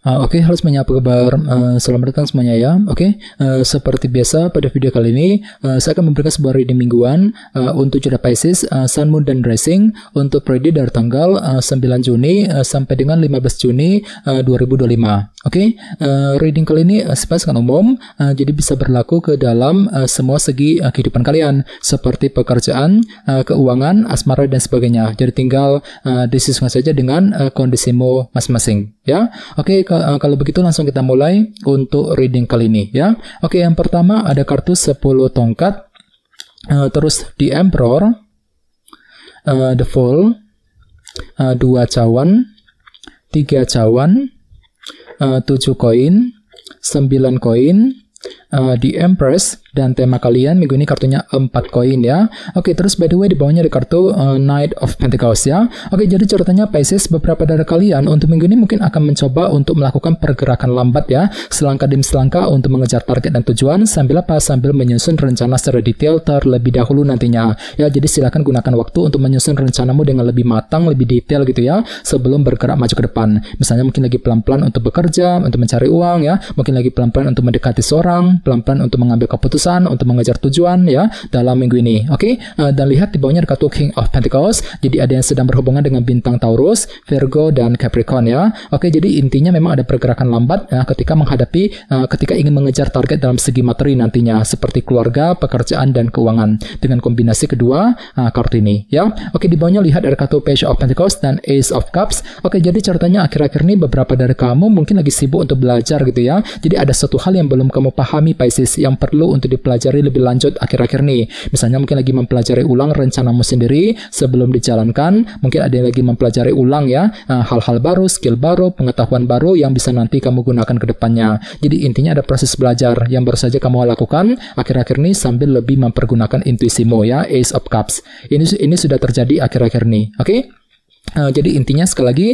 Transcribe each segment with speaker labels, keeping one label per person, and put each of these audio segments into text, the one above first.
Speaker 1: Oke, halo semuanya, apa kabar? Selamat datang semuanya ya. Oke, seperti biasa pada video kali ini saya akan memberikan sebuah reading mingguan untuk zodiak Pisces, Sun, Moon, dan Rising untuk periode dari tanggal 9 Juni sampai dengan 15 Juni 2025. Oke, reading kali ini sifatnya umum, jadi bisa berlaku ke dalam semua segi kehidupan kalian, seperti pekerjaan, keuangan, asmara, dan sebagainya. Jadi tinggal disesuaikan saja dengan kondisimu masing-masing. Ya, oke, kalau begitu langsung kita mulai untuk reading kali ini ya. Oke, yang pertama ada kartu 10 tongkat, terus The Emperor, The Fool, 2 cawan, 3 cawan, 7 koin, 9 koin, The Empress, dan tema kalian minggu ini kartunya 4 koin ya. Oke, terus by the way di bawahnya ada kartu Knight of Pentacles ya. Oke, jadi ceritanya Pisces, beberapa dari kalian untuk minggu ini mungkin akan mencoba untuk melakukan pergerakan lambat ya, selangkah demi selangkah untuk mengejar target dan tujuan, sambil apa? Sambil menyusun rencana secara detail terlebih dahulu nantinya ya. Jadi silakan gunakan waktu untuk menyusun rencanamu dengan lebih matang, lebih detail gitu ya, sebelum bergerak maju ke depan. Misalnya mungkin lagi pelan-pelan untuk bekerja, untuk mencari uang ya, mungkin lagi pelan-pelan untuk mendekati seorang, pelan-pelan untuk mengambil keputusan, untuk mengejar tujuan ya dalam minggu ini. Oke, dan lihat di bawahnya ada kartu King of Pentacles. Jadi ada yang sedang berhubungan dengan bintang Taurus, Virgo, dan Capricorn ya. Oke, jadi intinya memang ada pergerakan lambat ya, ketika menghadapi ketika ingin mengejar target dalam segi materi nantinya, seperti keluarga, pekerjaan, dan keuangan, dengan kombinasi kedua kartu ini ya. Oke, di bawahnya lihat ada kartu Page of Pentacles dan Ace of Cups. Oke, jadi ceritanya akhir-akhir ini beberapa dari kamu mungkin lagi sibuk untuk belajar gitu ya. Jadi ada satu hal yang belum kamu pahami Pisces, yang perlu untuk dipelajari lebih lanjut akhir-akhir ini. Misalnya mungkin lagi mempelajari ulang rencanamu sendiri sebelum dijalankan, mungkin ada yang lagi mempelajari ulang ya, hal-hal baru, skill baru, pengetahuan baru yang bisa nanti kamu gunakan ke depannya. Jadi intinya ada proses belajar yang baru saja kamu lakukan akhir-akhir ini sambil lebih mempergunakan intuisimu ya, Ace of Cups. Ini sudah terjadi akhir-akhir ini. Oke? Jadi intinya sekali lagi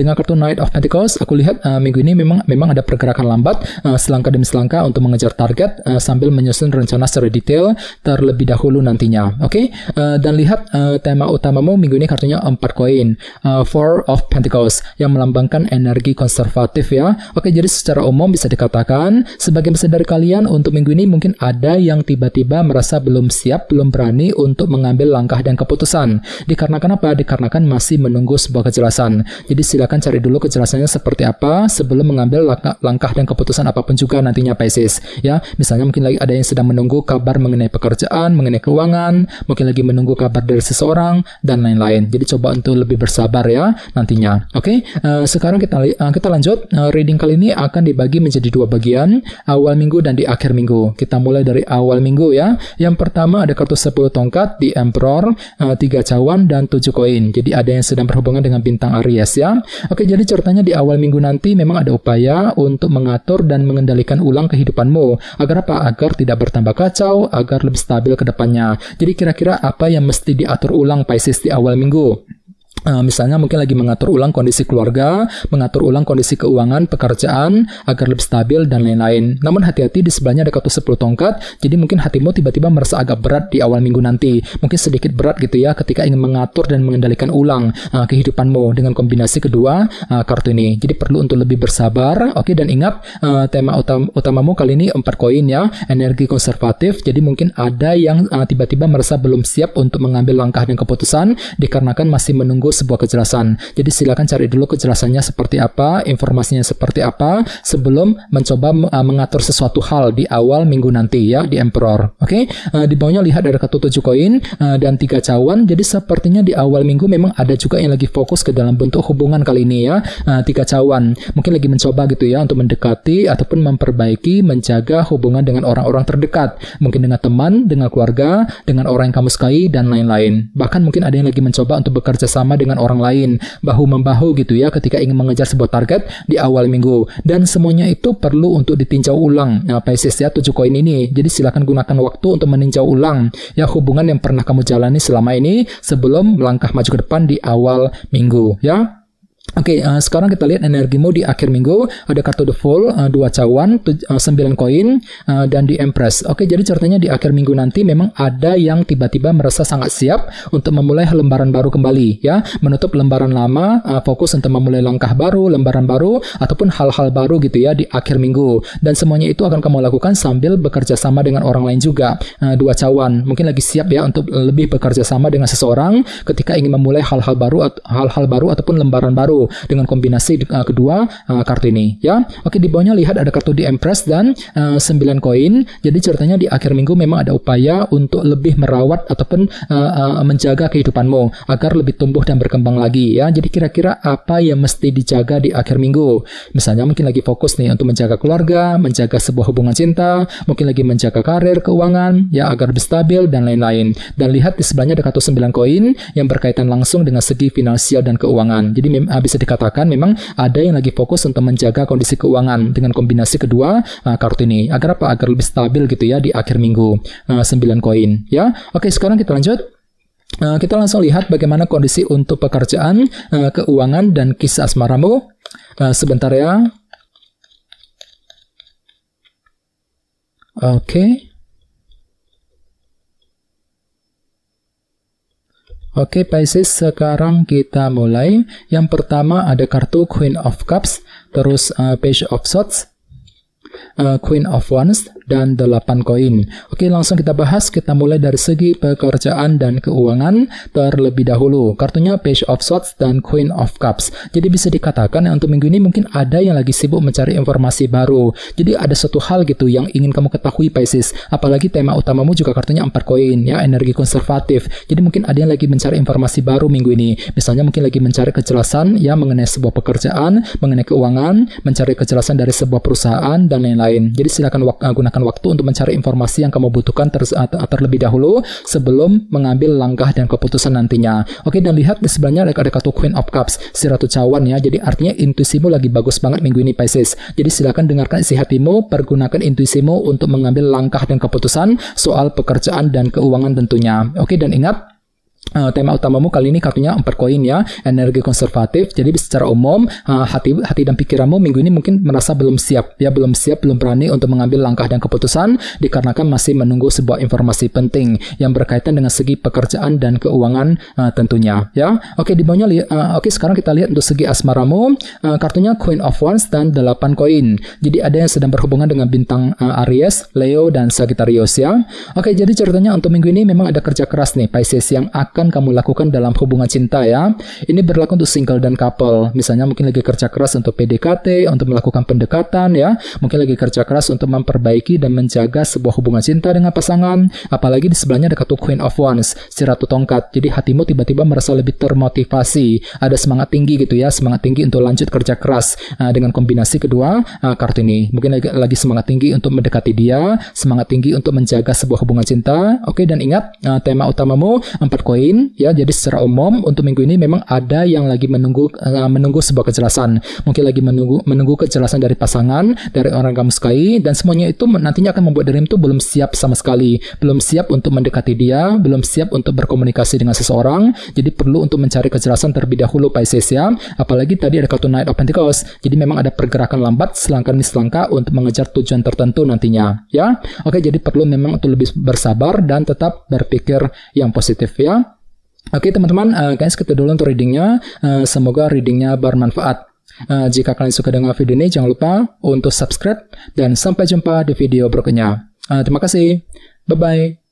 Speaker 1: dengan kartu Knight of Pentacles aku lihat minggu ini memang ada pergerakan lambat, selangkah demi selangkah untuk mengejar target sambil menyusun rencana secara detail terlebih dahulu nantinya. Oke, dan lihat tema utamamu minggu ini kartunya 4 koin, Four of Pentacles, yang melambangkan energi konservatif ya. Oke, jadi secara umum bisa dikatakan sebagian besar dari kalian untuk minggu ini mungkin ada yang tiba-tiba merasa belum siap, belum berani untuk mengambil langkah dan keputusan. Dikarenakan apa? Dikarenakan masih menunggu sebuah kejelasan. Jadi silakan cari dulu kejelasannya seperti apa sebelum mengambil langkah dan keputusan apapun juga nantinya Pisces ya. Misalnya mungkin lagi ada yang sedang menunggu kabar mengenai pekerjaan, mengenai keuangan, mungkin lagi menunggu kabar dari seseorang dan lain-lain. Jadi coba untuk lebih bersabar ya nantinya. Oke, sekarang kita lanjut. Reading kali ini akan dibagi menjadi 2 bagian, awal minggu dan di akhir minggu. Kita mulai dari awal minggu ya. Yang pertama ada kartu 10 tongkat, The Emperor, 3 cawan, dan 7 koin. Jadi ada yang sedang berhubungan dengan bintang Aries ya. Oke, jadi ceritanya di awal minggu nanti memang ada upaya untuk mengatur dan mengendalikan ulang kehidupanmu. Agar apa? Agar tidak bertambah kacau, agar lebih stabil ke depannya. Jadi kira-kira apa yang mesti diatur ulang Pisces di awal minggu? Misalnya mungkin lagi mengatur ulang kondisi keluarga, mengatur ulang kondisi keuangan, pekerjaan, agar lebih stabil dan lain-lain. Namun hati-hati, di sebelahnya ada kartu 10 tongkat, jadi mungkin hatimu tiba-tiba merasa agak berat di awal minggu nanti. Mungkin sedikit berat gitu ya ketika ingin mengatur dan mengendalikan ulang kehidupanmu dengan kombinasi kedua kartu ini. Jadi perlu untuk lebih bersabar. Oke, dan ingat tema utamamu kali ini 4 koin ya, energi konservatif. Jadi mungkin ada yang tiba-tiba merasa belum siap untuk mengambil langkah dan keputusan dikarenakan masih menunggu sebuah kejelasan. Jadi silakan cari dulu kejelasannya seperti apa, informasinya seperti apa sebelum mencoba mengatur sesuatu hal di awal minggu nanti ya, di Emperor. Oke, di bawahnya lihat ada kartu 7 koin dan 3 cawan. Jadi sepertinya di awal minggu memang ada juga yang lagi fokus ke dalam bentuk hubungan kali ini ya. 3 cawan mungkin lagi mencoba gitu ya untuk mendekati ataupun memperbaiki, menjaga hubungan dengan orang-orang terdekat, mungkin dengan teman, dengan keluarga, dengan orang yang kamu sukai dan lain-lain. Bahkan mungkin ada yang lagi mencoba untuk bekerja sama dengan orang lain, bahu-membahu gitu ya, ketika ingin mengejar sebuah target di awal minggu. Dan semuanya itu perlu untuk ditinjau ulang Pisces ya, 7 koin ini. Jadi silakan gunakan waktu untuk meninjau ulang ya hubungan yang pernah kamu jalani selama ini sebelum melangkah maju ke depan di awal minggu ya. Oke, sekarang kita lihat energimu di akhir minggu. Ada kartu The Fool, 2 cawan, 9 koin, dan di Empress. Oke, jadi ceritanya di akhir minggu nanti memang ada yang tiba-tiba merasa sangat siap untuk memulai lembaran baru kembali, ya, menutup lembaran lama, fokus untuk memulai langkah baru, lembaran baru, ataupun hal-hal baru gitu ya di akhir minggu. Dan semuanya itu akan kamu lakukan sambil bekerja sama dengan orang lain juga. 2 cawan, mungkin lagi siap ya untuk lebih bekerja sama dengan seseorang ketika ingin memulai hal-hal baru ataupun lembaran baru dengan kombinasi kedua kartu ini, ya. Oke, di bawahnya lihat ada kartu di Empress dan 9 koin. Jadi ceritanya di akhir minggu memang ada upaya untuk lebih merawat ataupun menjaga kehidupanmu agar lebih tumbuh dan berkembang lagi, ya. Jadi kira-kira apa yang mesti dijaga di akhir minggu? Misalnya mungkin lagi fokus nih untuk menjaga keluarga, menjaga sebuah hubungan cinta, mungkin lagi menjaga karir, keuangan, ya, agar lebih stabil dan lain-lain. Dan lihat di sebelahnya ada kartu 9 koin yang berkaitan langsung dengan segi finansial dan keuangan. Jadi bisa dikatakan memang ada yang lagi fokus untuk menjaga kondisi keuangan dengan kombinasi kedua kartu ini. Agar apa? Agar lebih stabil gitu ya di akhir minggu. 9 koin, ya. Oke, sekarang kita lanjut. Kita langsung lihat bagaimana kondisi untuk pekerjaan, keuangan, dan kisah asmaramu. Sebentar ya. Oke. Oke, Pisces, sekarang kita mulai. Yang pertama ada kartu Queen of Cups, terus Page of Swords, Queen of Wands, dan 8 koin. Oke, langsung kita bahas. Kita mulai dari segi pekerjaan dan keuangan terlebih dahulu. Kartunya Page of Swords dan Queen of Cups. Jadi bisa dikatakan untuk minggu ini mungkin ada yang lagi sibuk mencari informasi baru. Jadi ada suatu hal gitu yang ingin kamu ketahui, Pisces. Apalagi tema utamamu juga kartunya 4 koin, ya, energi konservatif. Jadi mungkin ada yang lagi mencari informasi baru minggu ini. Misalnya mungkin lagi mencari kejelasan ya mengenai sebuah pekerjaan, mengenai keuangan, mencari kejelasan dari sebuah perusahaan dan lain-lain. Jadi silakan gunakan waktu untuk mencari informasi yang kamu butuhkan terlebih dahulu sebelum mengambil langkah dan keputusan nantinya. Oke, dan lihat di sebelahnya ada kartu Queen of Cups, si Ratu Cawan, ya. Jadi artinya intuisimu lagi bagus banget minggu ini, Pisces. Jadi silakan dengarkan isi hatimu, pergunakan intuisimu untuk mengambil langkah dan keputusan soal pekerjaan dan keuangan tentunya. Oke, dan ingat, tema utamamu kali ini kartunya 4 koin, ya, energi konservatif. Jadi secara umum hati dan pikiranmu minggu ini mungkin merasa belum siap, ya, belum berani untuk mengambil langkah dan keputusan dikarenakan masih menunggu sebuah informasi penting yang berkaitan dengan segi pekerjaan dan keuangan tentunya, ya. Oke, di bawahnya oke, sekarang kita lihat untuk segi asmaramu, kartunya Queen of Wands dan 8 koin. Jadi ada yang sedang berhubungan dengan bintang Aries, Leo, dan Sagittarius, ya. Oke, jadi ceritanya untuk minggu ini memang ada kerja keras nih, Pisces, yang akan kamu lakukan dalam hubungan cinta, ya. Ini berlaku untuk single dan couple. Misalnya mungkin lagi kerja keras untuk PDKT, untuk melakukan pendekatan, ya. Mungkin lagi kerja keras untuk memperbaiki dan menjaga sebuah hubungan cinta dengan pasangan. Apalagi di sebelahnya ada kartu Queen of Wands, si Ratu Tongkat. Jadi hatimu tiba-tiba merasa lebih termotivasi. Ada semangat tinggi gitu, ya. Semangat tinggi untuk lanjut kerja keras dengan kombinasi kedua kartu ini. Mungkin lagi semangat tinggi untuk mendekati dia, semangat tinggi untuk menjaga sebuah hubungan cinta. Oke, dan ingat tema utamamu 4 koin. Ya, jadi secara umum untuk minggu ini memang ada yang lagi menunggu sebuah kejelasan. Mungkin lagi menunggu kejelasan dari pasangan, dari orang kamu sukai, dan semuanya itu nantinya akan membuat dirimu itu belum siap sama sekali, belum siap untuk mendekati dia, belum siap untuk berkomunikasi dengan seseorang. Jadi perlu untuk mencari kejelasan terlebih dahulu, Pisces, ya. Apalagi tadi ada kartu Knight of Pentacles. Jadi memang ada pergerakan lambat selangkah demi selangkah untuk mengejar tujuan tertentu nantinya, ya. Oke, jadi perlu memang untuk lebih bersabar dan tetap berpikir yang positif, ya. Oke, teman-teman, guys, kita dulu untuk readingnya. Semoga readingnya bermanfaat. Jika kalian suka dengan video ini, jangan lupa untuk subscribe dan sampai jumpa di video berikutnya. Terima kasih. Bye-bye.